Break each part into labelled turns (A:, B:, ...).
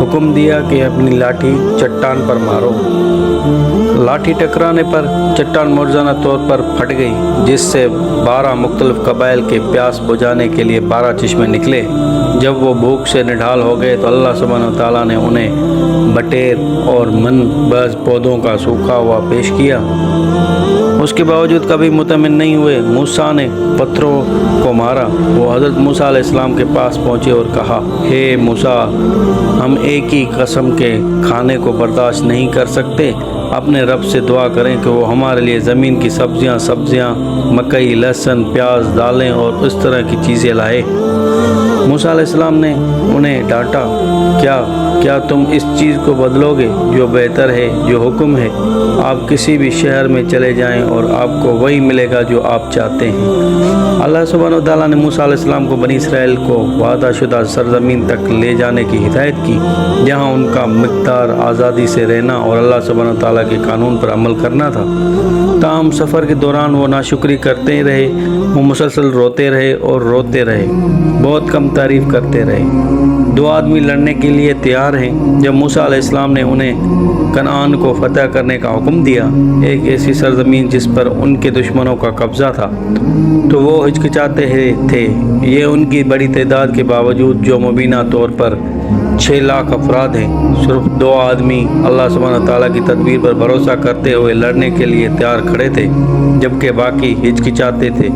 A: حکم دیا کہ اپنی لاٹھی چٹان پر مارو۔ لاٹھی ٹکرانے پر چٹان معجزانہ طور پر پھٹ گئی، جس سے 12 مختلف قبائل کے پیاس بجھانے کے لیے 12 چشمے نکلے۔ جب وہ بھوک سے نڈھال ہو گئے تو اللہ سبحانہ وتعالیٰ نے انہیں بٹیر اور من بعض پودوں کا سوکھا ہوا پیش کیا۔ اس کے باوجود کبھی مطمئن نہیں ہوئے، موسیٰ نے پتھروں کو مارا۔ وہ حضرت موسیٰ علیہ السلام کے پاس پہنچے اور کہا، ہے موسیٰ، ہم ایک ہی قسم کے کھانے کو برداشت نہیں کر سکتے۔ اپنے رب سے دعا کریں کہ وہ ہمارے لیے زمین کی سبزیاں مکئی، لہسن، پیاز، دالیں اور اس طرح کی چیزیں لائے۔ موسیٰ علیہ السلام نے انہیں ڈانٹا، کیا تم اس چیز کو بدلو گے جو بہتر ہے، جو حکم ہے؟ آپ کسی بھی شہر میں چلے جائیں اور آپ کو وہی ملے گا جو آپ چاہتے ہیں۔ اللہ سبحانہ وتعالیٰ نے موسیٰ علیہ السلام کو بنی اسرائیل کو وعدہ شدہ سرزمین تک لے جانے کی ہدایت کی، جہاں ان کا مقدار آزادی سے رہنا اور اللہ سبحانہ وتعالیٰ کے قانون پر عمل کرنا تھا۔ تاہم سفر کے دوران وہ ناشکری کرتے رہے، وہ مسلسل روتے رہے، بہت کم تعریف کرتے رہے۔ 2 آدمی لڑنے کے لیے تیار ہیں۔ جب موسیٰ علیہ السلام نے انہیں کنعان کو فتح کرنے کا حکم دیا، ایک ایسی سرزمین جس پر ان کے دشمنوں کا قبضہ تھا، تو وہ ہچکچاتے تھے۔ یہ ان کی بڑی تعداد کے باوجود، جو مبینہ طور پر 6 لاکھ افراد ہیں، صرف 2 آدمی اللہ سبحانہ تعالیٰ کی تدبیر پر بھروسہ کرتے ہوئے لڑنے کے لیے تیار کھڑے تھے، جبکہ باقی ہچکچاتے تھے۔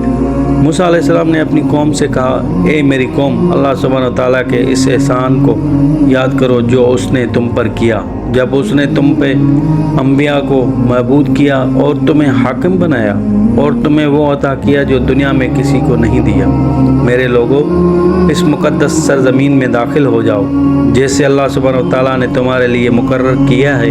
A: موسیٰ علیہ السلام نے اپنی قوم سے کہا، اے میری قوم، اللہ سبحانہ تعالیٰ کے اس احسان کو یاد کرو جو اس نے تم پر کیا، جب اس نے تم پہ انبیاء کو معبود کیا اور تمہیں حاکم بنایا اور تمہیں وہ عطا کیا جو دنیا میں کسی کو نہیں دیا۔ میرے لوگو، اس مقدس سرزمین میں داخل ہو جاؤ جیسے اللہ سبحانہ تعالیٰ نے تمہارے لیے مقرر کیا ہے،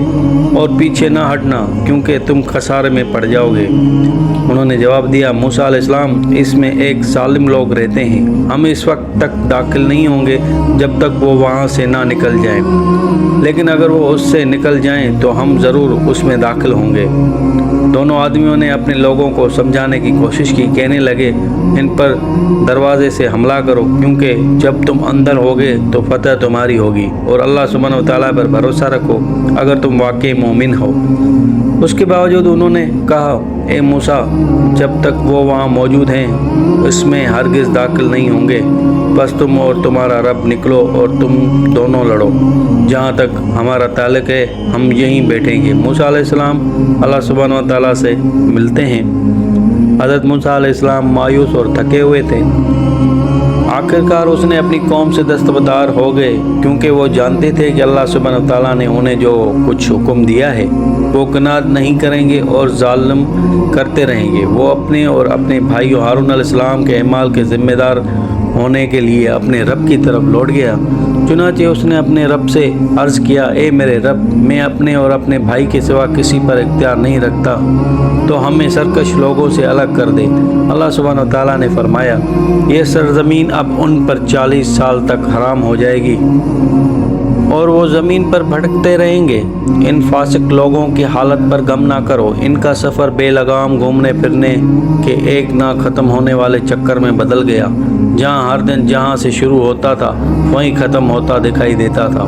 A: اور پیچھے نہ ہٹنا کیونکہ تم خسارے میں پڑ جاؤ گے۔ انہوں نے جواب دیا، موسیٰ علیہ السلام، اس میں ایک ظالم لوگ رہتے ہیں، ہم اس وقت تک داخل نہیں ہوں گے جب تک وہ وہاں سے نہ نکل جائیں، لیکن اگر وہ اس سے نکل جائیں تو ہم ضرور اس میں داخل ہوں گے۔ دونوں آدمیوں نے اپنے لوگوں کو سمجھانے کی کوشش کی، کہنے لگے، ان پر دروازے سے حملہ کرو، کیونکہ جب تم اندر ہوگے تو فتح تمہاری ہوگی، اور اللہ سبحانہ وتعالیٰ پر بھروسہ رکھو اگر تم واقعی مومن ہو۔ اس کے باوجود انہوں نے کہا، اے موسیٰ، جب تک وہ وہاں موجود ہیں اس میں ہرگز داخل نہیں ہوں گے، بس تم اور تمہارا رب نکلو اور تم دونوں لڑو، جہاں تک ہمارا تعلق ہے ہم یہیں بیٹھیں گے۔ موسیٰ علیہ السلام اللہ سبحانہ وتعالیٰ سے ملتے ہیں۔ حضرت موسیٰ علیہ السلام مایوس اور تھکے ہوئے تھے۔ آخرکار اس نے اپنی قوم سے دستبردار ہو گئے، کیونکہ وہ جانتے تھے کہ اللہ سبحانہ تعالیٰ نے انہیں جو کچھ حکم دیا ہے وہ کنات نہیں کریں گے اور ظلم کرتے رہیں گے۔ وہ اپنے اور اپنے بھائیو ہارون علیہ السلام کے اعمال کے ذمہ دار ہونے کے لیے اپنے رب کی طرف لوٹ گیا۔ چنانچہ اس نے اپنے رب سے عرض کیا، اے میرے رب، میں اپنے اور اپنے بھائی کے سوا کسی پر اختیار نہیں رکھتا، تو ہمیں سرکش لوگوں سے الگ کر دے۔ اللہ سبحانہ وتعالیٰ نے فرمایا، یہ سرزمین اب ان پر 40 سال تک حرام ہو جائے گی اور وہ زمین پر بھٹکتے رہیں گے۔ ان فاسق لوگوں کی حالت پر غم نہ کرو، ان کا سفر بے لگام گھومنے پھرنے کے ایک نہ ختم ہونے والے چکر میں بدل گیا، جہاں ہر دن جہاں سے شروع ہوتا تھا وہیں ختم ہوتا دکھائی دیتا تھا۔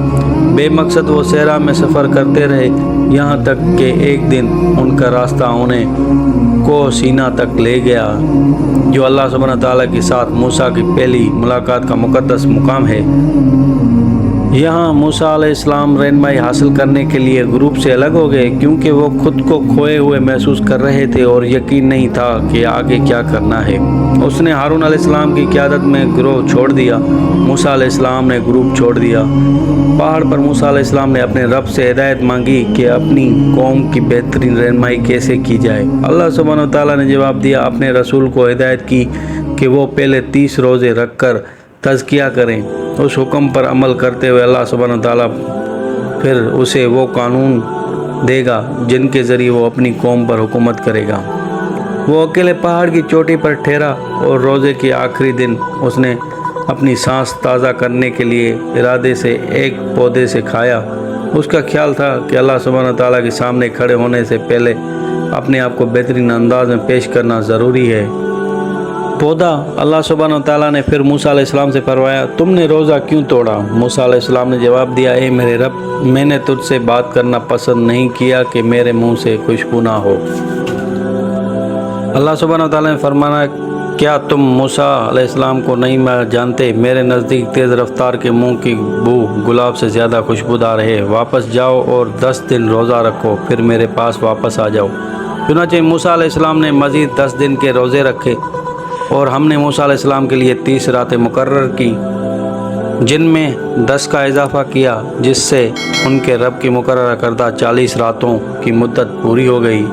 A: بے مقصد وہ صحرا میں سفر کرتے رہے، یہاں تک کہ ایک دن ان کا راستہ انہیں کوہ سینا تک لے گیا، جو اللہ سبحانہ تعالیٰ کے ساتھ موسیٰ کی پہلی ملاقات کا مقدس مقام ہے۔ یہاں موسیٰ علیہ السلام رہنمائی حاصل کرنے کے لیے گروپ سے الگ ہو گئے، کیونکہ وہ خود کو کھوئے ہوئے محسوس کر رہے تھے اور یقین نہیں تھا کہ آگے کیا کرنا ہے۔ اس نے ہارون علیہ السلام کی قیادت میں گروہ چھوڑ دیا، موسیٰ علیہ السلام نے گروپ چھوڑ دیا۔ پہاڑ پر موسیٰ علیہ السلام نے اپنے رب سے ہدایت مانگی کہ اپنی قوم کی بہترین رہنمائی کیسے کی جائے۔ اللہ سبحانہ وتعالیٰ نے جواب دیا، اپنے رسول کو ہدایت کی کہ وہ پہلے 30 روزے رکھ کر تزکیہ کریں۔ اس حکم پر عمل کرتے ہوئے اللہ سبحانہ تعالیٰ پھر اسے وہ قانون دے گا جن کے ذریعے وہ اپنی قوم پر حکومت کرے گا۔ وہ اکیلے پہاڑ کی چوٹی پر ٹھہرا اور روزے کے آخری دن اس نے اپنی سانس تازہ کرنے کے لیے ارادے سے ایک پودے سے کھایا۔ اس کا خیال تھا کہ اللہ سبحانہ تعالیٰ کے سامنے کھڑے ہونے سے پہلے اپنے آپ کو بہترین انداز میں پیش کرنا ضروری ہے پودا اللہ سبحانہ وتعالیٰ نے پھر موسیٰ علیہ السلام سے فرمایا تم نے روزہ کیوں توڑا؟ موسیٰ علیہ السلام نے جواب دیا اے میرے رب میں نے تجھ سے بات کرنا پسند نہیں کیا کہ میرے منہ سے خوشبو نہ ہو۔ اللہ سبحانہ وتعالیٰ نے فرمایا کیا تم موسیٰ علیہ السلام کو نہیں جانتے؟ میرے نزدیک تیز رفتار کے منہ کی بو گلاب سے زیادہ خوشبودار ہے۔ واپس جاؤ اور 10 دن روزہ رکھو پھر میرے پاس واپس آ جاؤ۔ چنانچہ موسیٰ علیہ السلام نے مزید 10 دن کے روزے رکھے اور ہم نے موسیٰ علیہ السلام کے لیے 30 راتیں مقرر کی جن میں 10 کا اضافہ کیا جس سے ان کے رب کی مقررہ کردہ 40 راتوں کی مدت پوری ہو گئی۔